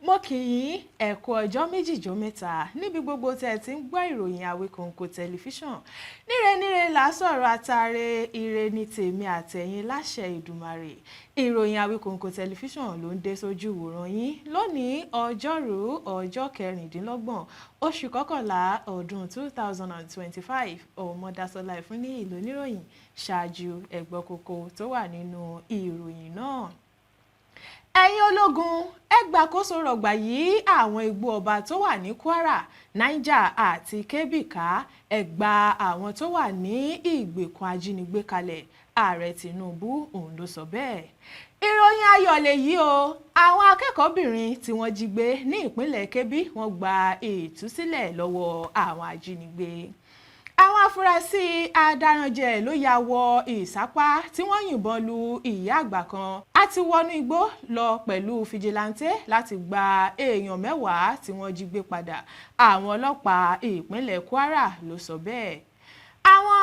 mo kì í ẹ kú ọjọ́ méjìjọ́ mẹ́ta níbi gbogbo tẹ́ ti ń gbọ́ ìròyìn Àwíkòǹkò tẹlifíṣàn. Níre là sọ̀rọ̀ àtàrẹ ire ní tèmi àtẹ̀yin láṣẹ Ìdùmarè. Ìròyìn Àwíkòǹkò tẹlifíṣàn ló ń dé sójú ìwòran yín lónìí ọjọ́rú ọjọ́ 26 oṣù kọkànlá ọdún 2025. Ọmọdásọ́lá Ìfúnní ìlú oníròyìn ṣáájú ẹ̀gbọ́n kókó tó wà nínú ìròyìn náà. Ẹ̀yin ológun ẹ gbàkóso rọ̀gbà yìí àwọn igbó ọba tó wà ní Kwara, Niger àti Kebbi ká. Ẹ gba àwọn tó wà ní ìgbèkùn ajínigbé kalẹ̀. Ààrẹ Tinubu òun ló sọ bẹ́ẹ̀. Ìròyìn ayọ̀ lèyí o, àwọn akẹ́kọ̀ọ́bìnrin tí wọ́n jí gbé ní ìpínlẹ̀ Kebbi wọ́n gba ìtúsílẹ̀ lọ́wọ́ àwọn ajínigbé. Àwọn afurasí adaranjẹ ló ya wọ ìsápá tí wọ́n yìnbọn lu ìyá àgbà kan. A ti wọnú igbó lọ pẹ̀lú fìjìláńtẹ́ láti gba èèyàn 10 tí wọ́n jí gbé padà. Àwọn ọlọ́pàá ìpínlẹ̀ Kwara ló sọ bẹ́ẹ̀. Àwọn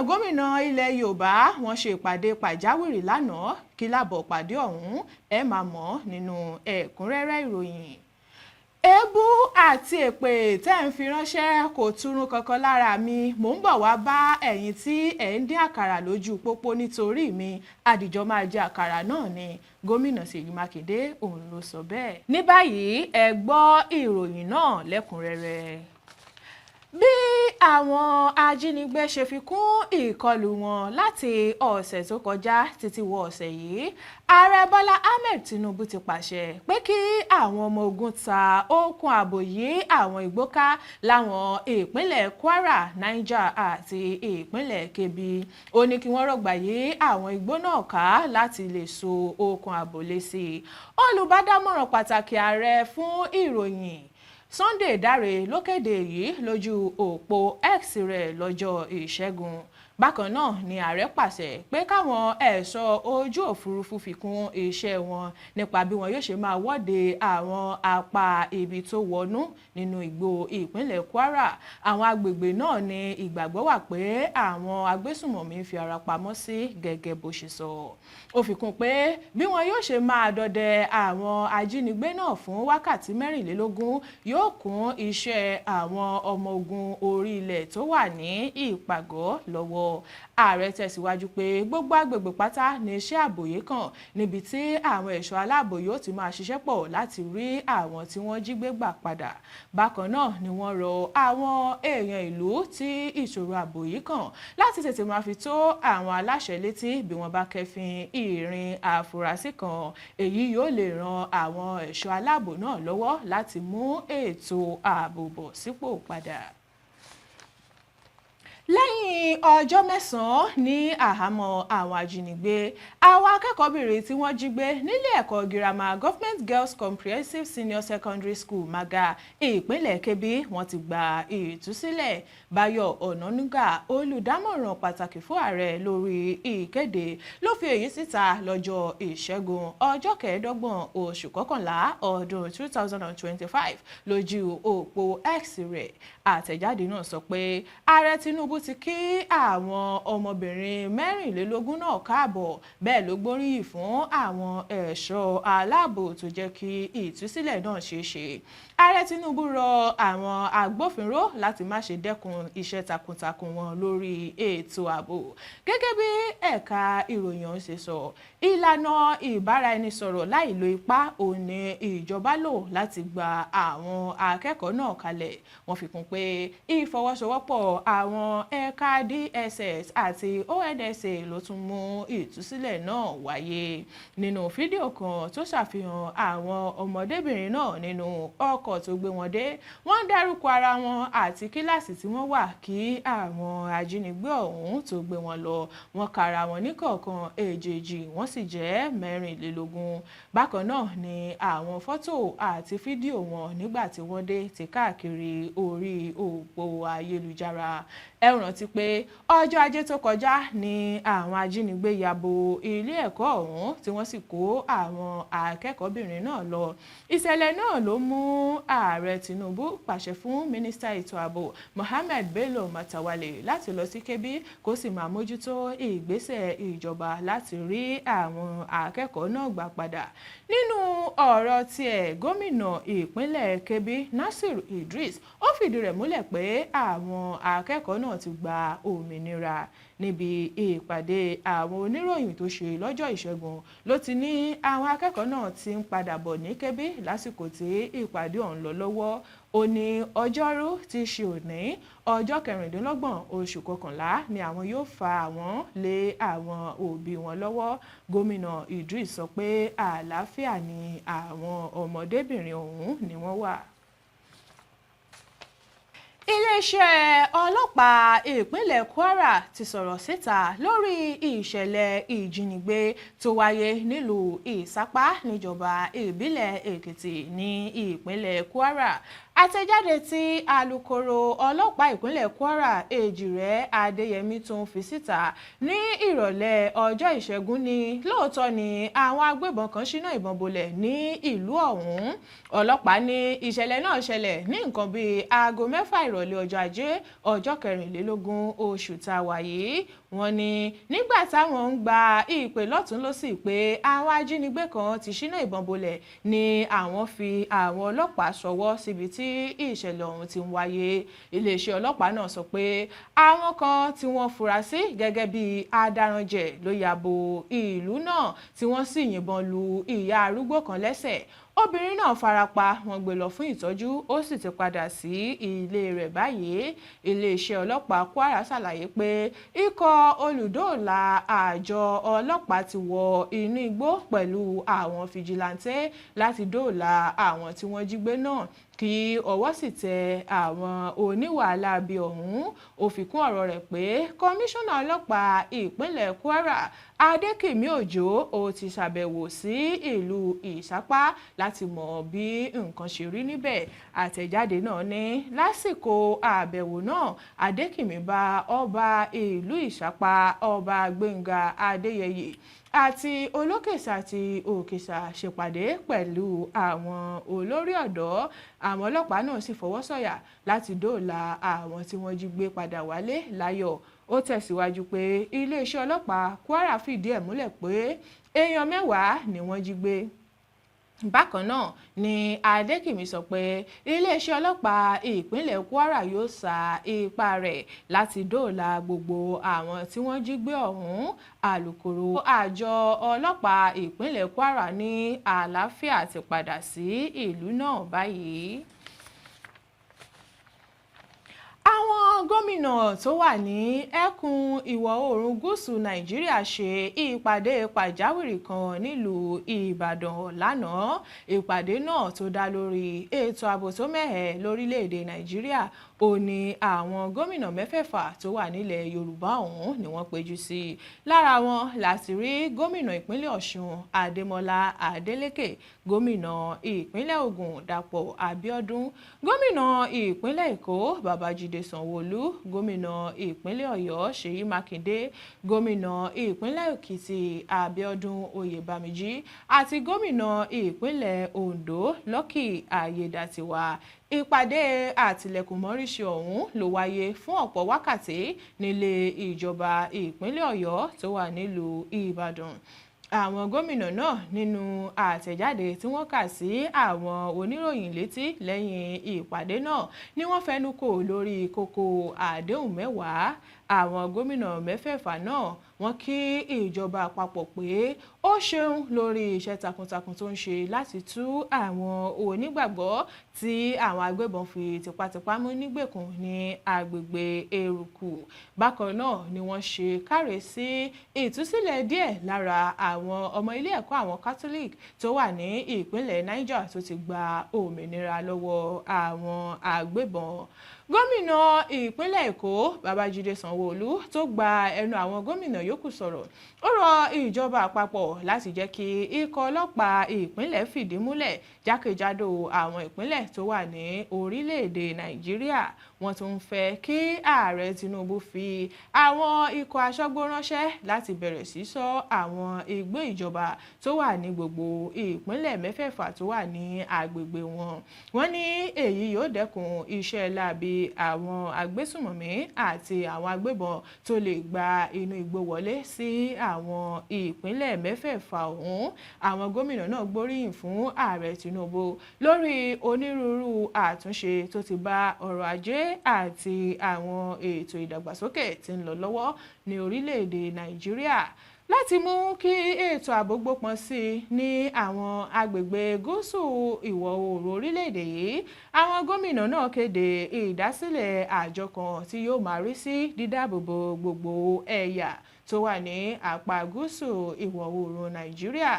gómìnà ilẹ̀ Yorùbá wọ́n ṣe ìpàdé pàjáwìrì lánàá. Kí lábọ̀ pàdé ọ̀hún ẹ máa mọ̀ nínú ẹ̀kúnrẹ́rẹ́ ìròyìn. Èébú àti èpè tẹ́ ń fi ránṣẹ́ kò túrun kankan lára mi. Mò ń bọ̀ wá bá ẹ̀yin tí ẹ̀ ń dín àkàrà lójú pópó nítorí mi. Àdìjọ máa jẹ àkàrà náà ni. Gómìnà Ṣèyí Mákindé òun ló sọ bẹ́ẹ̀. Ní báyìí ẹ gbọ́ ìròyìn náà lẹ́kùnrẹ́rẹ́. Bí àwọn ajínigbé ṣe fi kún ìkọlù wọn láti ọ̀sẹ̀ tó kọjá títí wọ ọ̀sẹ̀ yìí, Ààrẹ Bọ́lá Ahmed Tinubu ti pàṣẹ pé kí àwọn ọmọ ogun ta okùn ààbò yìí àwọn igbó ká láwọn ìpínlẹ̀ Kwara, Niger àti ìpínlẹ̀ Kebbi. Ó ní kí wọ́n rọ̀gbà yìí àwọn igbó náà ká láti lè so okùn ààbò lé sí i. Olùbádámọ̀ràn pàtàkì ààrẹ fún ìròyìn Sunday Dare ló kéde yìí lójú òpó X rẹ̀ lọ́jọ́ Ìṣẹ́gun. Bákan náà ni ààrẹ pàṣẹ pé káwọn ẹ̀ṣọ́ ojú òfurufú fi kún iṣẹ́ wọn nípa bí wọn yóò ṣe máa wọ́de àwọn apá ibi tó wọnú nínú igbó ìpínlẹ̀ Kwara. Àwọn agbègbè náà ni ìgbàgbọ́ wà pé àwọn agbésùmọ̀mí fi ara pamọ́ sí gẹ́gẹ́ bó ṣe sọ. Ó fi kún pé bí wọn yóò ṣe máa dọdẹ àwọn ajínigbé náà fún wákàtí 24 yóò kún iṣẹ́ àwọn ọmọ ogun orí ilẹ̀ tó wà ní ìpàgọ́ lọ́wọ́. Ààrẹ tẹ̀síwájú pé gbogbo agbègbè pátá ní iṣẹ́ ààbò yìí kàn níbi tí àwọn ẹ̀ṣọ́ aláàbò yóò ti máa ṣiṣẹ́ pọ̀ láti rí àwọn tí wọ́n jí gbé gbà padà. Bákan náà ni wọ́n rọ àwọn èèyàn ìlú tí ìṣòro ààbò yìí kàn láti tètè máa fi tó àwọn aláṣẹ létí bí wọ́n bá kẹ́fín ìrìn àfúrásì kan. Èyí yóò lè ran àwọn ẹ̀ṣọ́ aláàbò náà lọ́wọ́ láti mú ètò ààbò bọ̀ sípò padà. Lẹ́yìn ọjọ́ 9 ní àhámọ́ àwọn ajínigbé, àwọn akẹ́kọ̀ọ́bìnrin tí wọ́n jí gbé nílé ẹ̀kọ́ girama Government Girls Comprehensive Senior Secondary School Maga ìpínlẹ̀ Kebbi wọ́n ti gba ìtúsílẹ̀. Báyọ̀ Ọ̀nànúgà, olùdámọ̀ràn pàtàkì fún ààrẹ lórí ìkéde, ló fi èyí síta lọ́jọ́ Ìṣẹ́gun ọjọ́ 25 oṣù kọkànlá ọdún 2025 lójú òpó X rẹ̀. Àtẹ̀jáde náà sọ pé ààrẹ Tinubu ti kí àwọn ọmọbìnrin 24 náà káàbọ̀. Bẹ́ẹ̀ ló gbóríyìn fún àwọn ẹ̀ṣọ́ aláàbò tó jẹ́ kí ìtúsílẹ̀ náà ṣeé ṣe. Ààrẹ Tinubu rọ àwọn agbófinró láti má ṣe dẹ́kun iṣẹ́ takuntakun wọn lórí ètò ààbò. Gẹ́gẹ́ bí ẹ̀ka ìròyìn ọ̀hún ṣe sọ, ìlànà ìbáraẹnisọ̀rọ̀ láì lo ipá òun ni ìjọba lò láti gba àwọn akẹ́kọ̀ọ́ náà kalẹ̀. Wọ́n fi kún pé ìfọwọ́sowọ́pọ̀ àwọn ẹ̀ka DSS àti ONSA ló tún mú ìtúsílẹ̀ náà wáyé. Nínú fídíò kan tó ṣàfihàn àwọn ọmọdébìnrin náà nínú ọkọ̀ tó gbé wọn dé, wọ́n dárúkọ ara wọn àti kíláàsì tí wọ́n wà kí àwọn ajínigbé ọ̀hún tó gbé wọn lọ. Wọ́n kàra wọn níkọ̀ọ̀kan èjèèjì, wọ́n sì jẹ́ 24. Bákan náà ni àwọn fọ́tò àti fídíò wọn nígbà tí wọ́n dé ti káàkiri orí òpó ayélujára. rántí pé ọjọ́ ajé tó kọjá ni àwọn ajínigbé ya bo ilé ẹ̀kọ́ ọ̀hún tí wọ́n sì kó àwọn akẹ́kọ̀ọ́bìnrin náà lọ. Ìṣẹ̀lẹ̀ náà ló mú ààrẹ Tinubu pàṣẹ fún mínísítà ètò ààbò Mohammed Bello Matawalle láti lọ sí Kebbi kó sì máa mójútó ìgbésẹ̀ ìjọba láti rí àwọn akẹ́kọ̀ọ́ náà gbà padà. Nínú ọ̀rọ̀ tiẹ̀, gómìnà ìpínlẹ̀ Kebbi Nasir Idris ó fìdí rẹ̀ múlẹ̀ pé àwọn akẹ́kọ̀ọ́ náà ti gba òmìnira. Níbi ìpàdé àwọn oníròyìn tó ṣe lọ́jọ́ Ìṣẹ́gun ló ti ní àwọn akẹ́kọ̀ọ́ náà ti ń padà bọ̀ ní Kebbi lásìkò tí ìpàdé ọ̀hún lọ lọ́wọ́. Ó ní ọjọ́rú tí í ṣe òní ọjọ́ 26 oṣù kọkànlá ni àwọn yóò fa àwọn lé àwọn òbí wọn lọ́wọ́. Gómìnà Idris sọ pé àlàáfíà ni àwọn ọmọdébìnrin ọ̀hún ni wọ́n wà. Iléeṣẹ́ ọlọ́pàá ìpínlẹ̀ Kwara ti sọ̀rọ̀ síta lórí ìṣẹ̀lẹ̀ ìjínigbé tó wáyé nílùú Ìsápá níjọba ìbílẹ̀ Èkìtì ní ìpínlẹ̀ Kwara. Àtẹ̀jáde tí alukoro ọlọ́pàá ìpínlẹ̀ Kwara Èjìrẹ́ Adéyẹmí tún fi síta ní ìrọ̀lẹ́ ọjọ́ Ìṣẹ́gun ní lóòótọ́ ni àwọn agbébọn kan ṣínà ìbọn bolẹ̀ ní ìlú ọ̀hún. Ọlọ́pàá ní ìṣẹ̀lẹ̀ náà ṣẹlẹ̀ ní nǹkan bíi aago 6 ìrọ̀lẹ́ ọjọ́ Ajé ọjọ́ 24 oṣù tá a wà yìí. Wọ́n ní nígbà táwọn ń gba ìpè lọ́tún lósì pé àwọn ajínigbé kan ti ṣínà ìbọn bolẹ̀ ni àwọn fi àwọn ọlọ́pàá ṣọwọ́ síbi tí ìṣẹ̀lẹ̀ ọ̀hún ti ń wáyé. Iléeṣẹ́ ọlọ́pàá náà sọ pé àwọn kan tí wọ́n fura sí gẹ́gẹ́ bí adaranjẹ̀ ló ya bo ìlú náà tí wọ́n sì yìnbọn lu ìyá arúgbó kan lẹ́sẹ̀. Obìnrin náà farapa, wọ́n gbé lọ fún ìtọ́jú, ó sì ti padà sí ilé rẹ̀ báyìí. Iléeṣẹ́ ọlọ́pàá Kwara ṣàlàyé pé ikọ̀ olùdóòlà àjọ ọlọ́pàá ti wọ inú igbó pẹ̀lú àwọn fìjìláńtẹ́ láti dóòlà àwọn tí wọ́n jí gbé náà kí ọwọ́ sì tẹ àwọn oníwàhálà bíi ọ̀hún. Ó fi kún ọ̀rọ̀ rẹ̀ pé kọmíṣánná ọlọ́pàá ìpínlẹ̀ Kwara Adékìmí Òjó ó ti ṣàbẹ̀wò sí ìlú Ìsápá láti mọ̀ bí nǹkan ṣe rí níbẹ̀. Àtẹ̀jáde náà ní lásìkò àbẹ̀wò náà Adékìmí bá ọba ìlú Ìsápá Ọba Gbénga Adéyẹyè àti Olókèsà àti Òkèsà ṣèpàdé pẹ̀lú àwọn olórí ọ̀dọ́. Àwọn ọlọ́pàá náà sì fọwọ́ sọ̀yà láti dóòlà àwọn tí wọ́n jí gbé padà wálé láyọ̀. Ó tẹ̀síwájú pé iléeṣẹ́ ọlọ́pàá Kwara fìdí ẹ̀ múlẹ̀ pé èèyàn 10 ni wọ́n jí gbé. Bákan náà ni Adékìmí sọ pé iléeṣẹ́ ọlọ́pàá ìpínlẹ̀ Kwara yóò sa ipá rẹ̀ láti dóòlà gbogbo àwọn tí wọ́n jí gbé ọ̀hún. Alukoro àjọ ọlọ́pàá ìpínlẹ̀ Kwara ní àlàáfíà ti padà sí ìlú náà báyìí. Àwọn gómìnà tó wà ní ẹkùn ìwọ̀ oòrùn gúúsù Nàìjíríà ṣe ìpàdé pàjáwìrì kan nílùú Ìbàdàn lánàá. Ìpàdé náà tó dá lórí ètò ààbò tó mẹ́hẹ lórílẹ̀‐èdè Nàìjíríà ó ní àwọn gómìnà 6 tó wà nílẹ̀ Yorùbá ọ̀hún ni wọ́n péjú sí. Lára wọn láti rí gómìnà ìpínlẹ̀ Ọ̀ṣun Adémọ́lá Adélékè, gómìnà ìpínlẹ̀ Ògùn Dàpọ̀ Abíọ́dún, gómìnà ìpínlẹ̀ Èkó Babájídé Sanwó-Olú, gómìnà ìpínlẹ̀ Ọ̀yọ́ Ṣèyí Mákindé, gómìnà ìpínlẹ̀ Èkìtì Abíọ́dún Oyèbámijí àti gómìnà ìpínlẹ̀ Oǹdó Lucky Ayédàtiwà. Ìpàdé àtìlẹ̀kùnmọ́ríṣẹ́ ọ̀hún ló wáyé fún ọ̀pọ̀ wákàtí nílé ìjọba ìpínlẹ̀ Ọ̀yọ́ tó wà nílùú Ìbàdàn. Àwọn gómìnà náà nínú àtẹ̀jáde tí wọ́n kà sí àwọn oníròyìn létí lẹ́yìn ìpàdé náà ni wọ́n fẹnu kò lórí kókó àdéhùn 10. Àwọn gómìnà 6 náà wọ́n kí ìjọba àpapọ̀ pé ó ṣeun lórí iṣẹ́ takuntakun tó ń ṣe láti tú àwọn onígbàgbọ́ tí àwọn agbébọn fi tipátipá mú nígbèkùn ní agbègbè Eruku. Bákan náà ni wọ́n ṣe káre sí ìtúsílẹ̀ díẹ̀ lára àwọn ọmọ ilé ẹ̀kọ́ àwọn Catholic tó wà ní ìpínlẹ̀ Niger tó ti gba òmìnira lọ́wọ́ àwọn agbébọn. gómìnà ìpínlẹ̀ Èkó Babájídé Sanwó-Olú tó gba ẹnu àwọn gómìnà yòókù sọ̀rọ̀ ó rọ ìjọba àpapọ̀ láti jẹ́ kí ikọ̀ ọlọ́pàá ìpínlẹ̀ fìdí múlẹ̀ jákèjádò àwọn ìpínlẹ̀ tó wà ní orílẹ̀-èdè Nàìjíríà. Wọ́n tún fẹ́ kí ààrẹ Tinubu fi àwọn ikọ̀ aṣọ́gbó ránṣẹ́ láti bẹ̀rẹ̀ sí ṣọ́ àwọn igbó ìjọba tó wà ní gbogbo ìpínlẹ̀ mẹ́fẹ̀ẹ̀fà tó wà ní agbègbè wọn. Wọ́n ní èyí yóò dẹ́kun iṣẹ́ láabi àwọn agbésùmọ̀mí àti àwọn agbébọn tó lè gba inú igbó wọlé sí àwọn ìpínlẹ̀ mẹ́fẹ̀ẹ̀fà ọ̀hún. Àwọn gómìnà náà gbóríyìn fún ààrẹ Tinubu lórí onírúurú àtúnṣe tó ti bá ọrọ̀ ajé àti àwọn ètò ìdàgbàsókè tí ń lọ lọ́wọ́ ní orílẹ̀-èdè Nàìjíríà láti mú kí ètò ààbò gbópọn sí ní àwọn agbègbè gúúsù ìwọ̀ oòrùn orílẹ̀-èdè yìí. Àwọn gómìnà náà kéde ìdásílẹ̀ àjọ kan tí yóò máa rí sí dídáàbòbò gbogbo ẹ̀yà tó wà ní apá gúúsù ìwọ̀ oòrùn Nàìjíríà.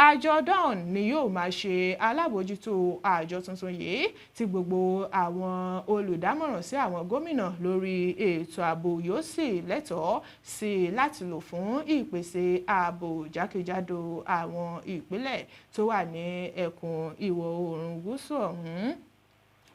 Àjọ Dawn ni yóò máa ṣe alábòójútó àjọ tuntun yìí tí gbogbo àwọn olùdámọ̀ràn sí àwọn gómìnà lórí ètò ààbò yóò sì lẹ́tọ̀ọ́ sí láti lò fún ìpèsè ààbò jákèjádò àwọn ìpínlẹ̀ tó wà ní ẹkùn ìwọ̀ oòrùn gúúsù ọ̀hún.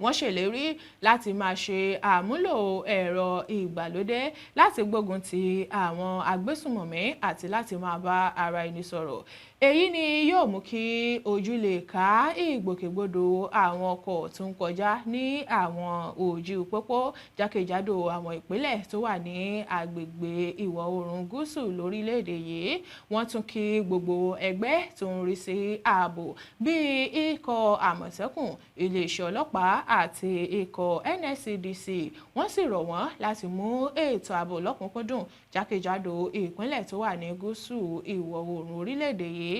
Wọ́n ṣèlérí láti máa ṣe àmúlò ẹ̀rọ ìgbàlódé láti gbógun ti àwọn agbésùmọ̀mí àti láti máa bá ara ẹni sọ̀rọ̀. Èyí ni yóò mú kí ojú lè ká ìgbòkègbodò àwọn ọkọ̀ tó ń kọjá ní àwọn ojú pópó jákèjádò àwọn ìpínlẹ̀ tó wà ní agbègbè ìwọ̀ oòrùn gúúsù lórílẹ̀-èdè yìí. Wọ́n tún kí gbogbo ẹgbẹ́ tó ń rí sí ààbò bíi ikọ̀ Àmọ̀tẹ́kùn, iléeṣẹ́ ọlọ́pàá àti ikọ̀ NSCDC. Wọ́n sì rọ̀ wọ́n láti mú ètò ààbò lọ́kùnkúndùn jákèjádò ìpínlẹ̀ tó wà ní gúúsù ìwọ̀ oòrùn orílẹ̀-èdè yìí.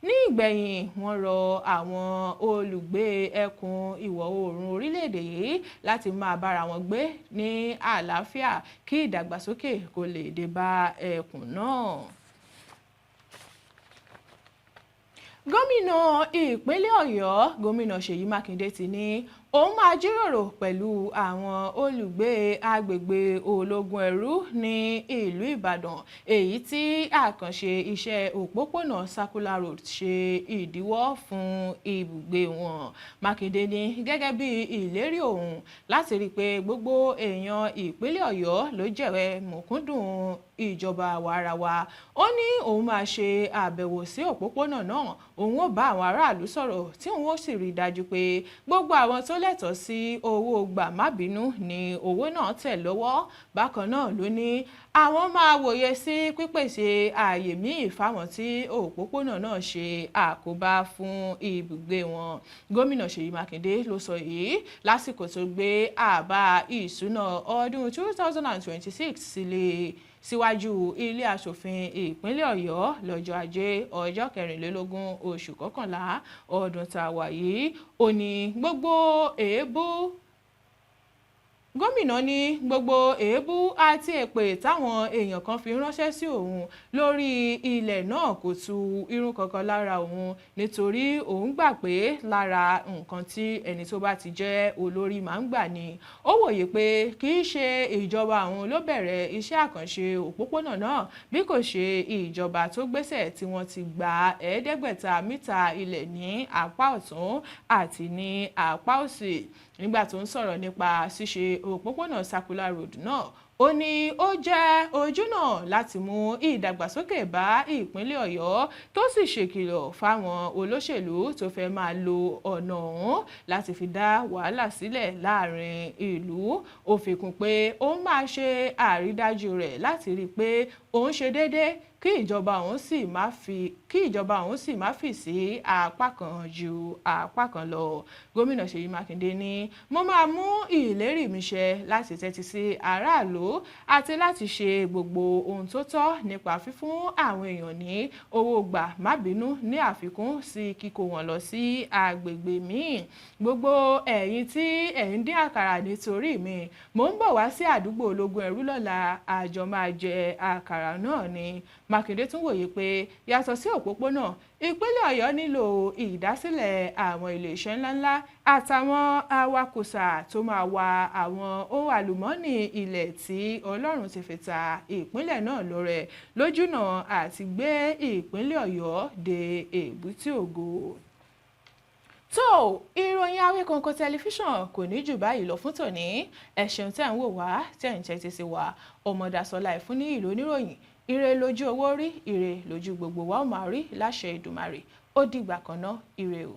Ní ìgbẹ̀yìn, wọ́n rọ àwọn olùgbé ẹkùn ìwọ̀ oòrùn orílẹ̀-èdè yìí láti máa bára wọn gbé ní àlàáfíà kí ìdàgbàsókè kó lè dé bá ẹkùn náà. Gómìnà ìpínlẹ̀ Ọ̀yọ́, gómìnà Ṣèyí Mákindé ti ní òun máa jíròrò pẹ̀lú àwọn olùgbé agbègbè ológun ẹrú ní ìlú Ìbàdàn èyí tí àkànṣe iṣẹ́ òpópónà Circular Road ṣe ìdíwọ́ fún ibùgbé wọn. Mákindé ní gẹ́gẹ́ bí ìlérí òun láti rí i pé gbogbo èèyàn ìpínlẹ̀ Ọ̀yọ́ ló jẹ̀rẹ̀ mọ̀kúndùn ìjọba àwarawa. Ó ní òun máa ṣe àbẹ̀wò sí òpópónà náà, òun ó bá àwọn aráàlú sọ̀rọ̀ tí òun ó sì rí i dájú pé gbogbo àwọn tó lẹ́tọ̀ọ́ sí owó gbà-má-bínú ni owó náà tẹ̀ lọ́wọ́. Bákan náà ló ní àwọn máa wòye sí pípèsè ààyè míì fáwọn tí òpópónà náà ṣe àkóbá fún ibùgbé wọn. Gómìnà Ṣèyí Mákindé ló sọ èyí lásìkò tó gbé àbá ìṣúná ọdún 2026 síwájú ilé aṣòfin ìpínlẹ̀ Ọ̀yọ́ lọ́jọ́ Ajé ọjọ́ 24 oṣù kọkànlá ọdún tá a wà yìí. Ó ní gómìnà ní gbogbo èébú àti èpè táwọn èèyàn kan fi ránṣẹ́ sí òun lórí ilẹ̀ náà kò tu irun kankan lára òun nítorí òun gbà pé lára nǹkan tí ẹni tó bá ti jẹ́ olórí máa ń gbà ni. Ó wòye pé kì í ṣe ìjọba àwọn ló bẹ̀rẹ̀ iṣẹ́ àkànṣe òpópónà náà bí kò ṣe ìjọba tó gbéṣẹ̀ tí wọ́n ti gba 500 mítà ilẹ̀ ní apá ọ̀tún àti ní apá òsì. Nígbà tó ń sọ̀rọ̀ nípa ṣíṣe òpópónà Circular Road náà, ó ní ó jẹ́ ojúnà láti mú ìdàgbàsókè bá ìpínlẹ̀ Ọ̀yọ́ tó sì ṣèkìlọ̀ fáwọn olóṣèlú tó fẹ́ máa lo ọ̀nà ọ̀hún láti fi dá wàhálà sílẹ̀ láàrin ìlú. Ó fi kún pé òun máa ṣe àrídájú rẹ̀ láti rí i pé òun ṣe déédéé kí ìjọba òun sì má fì sí apá kan ju apá kan lọ. Gómìnà Ṣèyí Mákindé ní mo máa mú ìlérí mi ṣẹ láti tẹ́tí sí aráàlú àti láti ṣe gbogbo ohun tó tọ́ nípa fífún àwọn èèyàn ní owó gbà-má-bínú ní àfikún sí kíkó wọn lọ sí agbègbè míì. Gbogbo ẹ̀yin tí ẹ̀ ń dín àkàrà nítorí mi, mò ń bọ̀ wá sí àdúgbò ológun ẹrú lọ́la, àjọ máa jẹ àkàrà náà ni. Mákindé tún wòye pé yàtọ̀ sí òpópónà, ìpínlẹ̀ Ọ̀yọ́ nílò ìdásílẹ̀ àwọn iléeṣẹ́ ńláńlá àtàwọn awakùsà tó máa wa àwọn ohun àlùmọ́ọ́nì ilẹ̀ tí Ọlọ́run ti fi ta ìpínlẹ̀ náà lọ́rẹ lójúnà àti gbé ìpínlẹ̀ Ọ̀yọ́ dé èbúté ògo. tó ìròyìn Awikonko tẹlifíṣàn kò ní jù báyìí lọ fún tòní. ẹ ṣeun tẹ́ ń wò wá tẹ́ ń tẹ́tí sí wa. Ọmọdásọlá Ìfúnníyì lóníròyìn. Ire lójú owó rí, ire lójú gbogbo wa ó máa rí láṣẹ Èdùmàrè. Ó dìgbà kan náà, ire o.